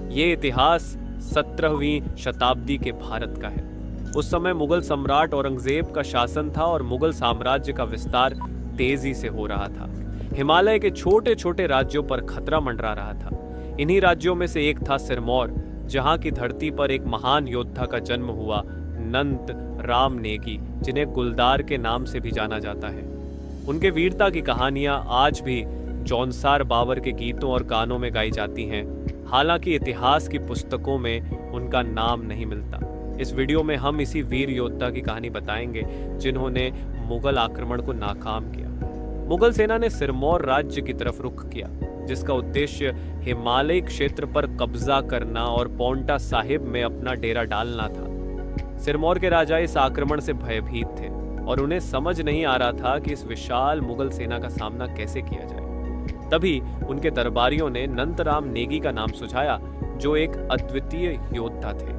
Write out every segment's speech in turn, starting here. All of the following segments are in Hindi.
ये इतिहास 17वीं शताब्दी के भारत का है। उस समय मुगल सम्राट औरंगजेब का शासन था और मुगल साम्राज्य का विस्तार तेजी से हो रहा था। हिमालय के छोटे छोटे राज्यों पर खतरा मंडरा रहा था। इन्हीं राज्यों में से एक था सिरमौर, जहां की धरती पर एक महान योद्धा का जन्म हुआ, नंत राम नेगी, जिन्हें गुलदार के नाम से भी जाना जाता है। उनके वीरता की कहानियां आज भी जौनसार बावर के गीतों और गानों में गाई जाती हैं। हालांकि इतिहास की पुस्तकों में उनका नाम नहीं मिलता। इस वीडियो में हम इसी वीर योद्धा की कहानी बताएंगे जिन्होंने मुगल आक्रमण को नाकाम किया। मुगल सेना ने सिरमौर राज्य की तरफ रुख किया, जिसका उद्देश्य हिमालय क्षेत्र पर कब्जा करना और पौंटा साहिब में अपना डेरा डालना था। सिरमौर के राजा इस आक्रमण से भयभीत थे और उन्हें समझ नहीं आ रहा था कि इस विशाल मुगल सेना का सामना कैसे किया जाए। तभी उनके दरबारियों ने नंतराम नेगी का नाम सुझाया, जो एक अद्वितीय योद्धा थे।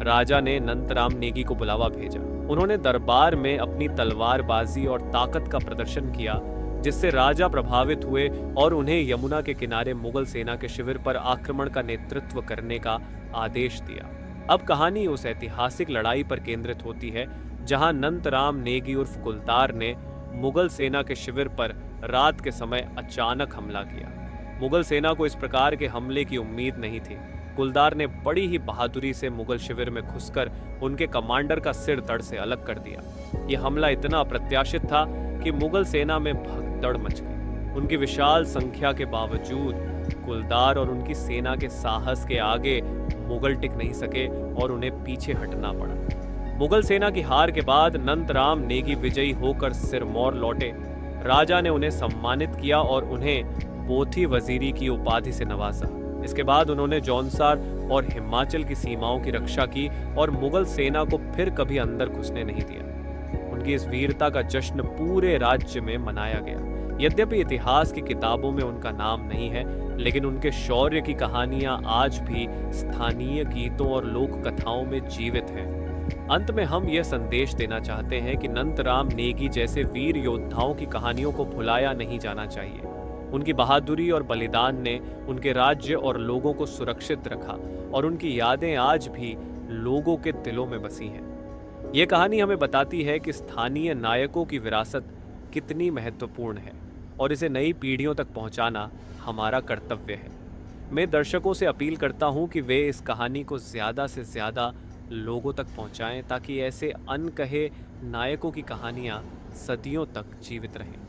राजा ने नंतराम नेगी को बुलावा भेजा। उन्होंने दरबार में अपनी तलवारबाजी और ताकत का प्रदर्शन किया, जिससे राजा प्रभावित हुए और उन्हें यमुना के किनारे मुगल सेना के शिविर पर आक्रमण का नेतृत्व करने का आदेश दिया। अब कहानी उस ऐतिहासिक लड़ाई पर केंद्रित होती है जहां नंतराम नेगी उर्फ गुलदार ने मुगल सेना के शिविर पर रात के समय अचानक हमला किया। मुगल सेना को इस प्रकार के हमले की उम्मीद नहीं थी। गुलदार ने बड़ी ही बहादुरी से मुगल शिविर में घुसकर उनके कमांडर का सिर धड़ से अलग कर दिया। यह हमला इतना अप्रत्याशित था कि मुगल सेना में भगदड़ मच गई। उनकी विशाल संख्या के बावजूद गुलदार और उनकी सेना के साहस के आगे मुगल टिक नहीं सके और उन्हें पीछे हटना पड़ा। मुगल सेना की हार के बाद नंतराम नेगी विजयी होकर सिरमौर लौटे। राजा ने उन्हें सम्मानित किया और उन्हें पोथी वजीरी की उपाधि से नवाजा। इसके बाद उन्होंने जौनसार और हिमाचल की सीमाओं की रक्षा की और मुगल सेना को फिर कभी अंदर घुसने नहीं दिया। उनकी इस वीरता का जश्न पूरे राज्य में मनाया गया। यद्यपि इतिहास की किताबों में उनका नाम नहीं है, लेकिन उनके शौर्य की कहानियां आज भी स्थानीय गीतों और लोक कथाओं में जीवित हैं। अंत में हम यह संदेश देना चाहते हैं कि नंतराम नेगी जैसे वीर योद्धाओं की कहानियों को भुलाया नहीं जाना चाहिए। उनकी बहादुरी और बलिदान ने उनके राज्य और लोगों को सुरक्षित रखा और उनकी यादें आज भी लोगों के दिलों में बसी हैं। यह कहानी हमें बताती है कि स्थानीय नायकों की विरासत कितनी महत्वपूर्ण है और इसे नई पीढ़ियों तक पहुंचाना हमारा कर्तव्य है। मैं दर्शकों से अपील करता हूं कि वे इस कहानी को ज़्यादा से ज़्यादा लोगों तक पहुंचाएं, ताकि ऐसे अनकहे नायकों की कहानियां सदियों तक जीवित रहें।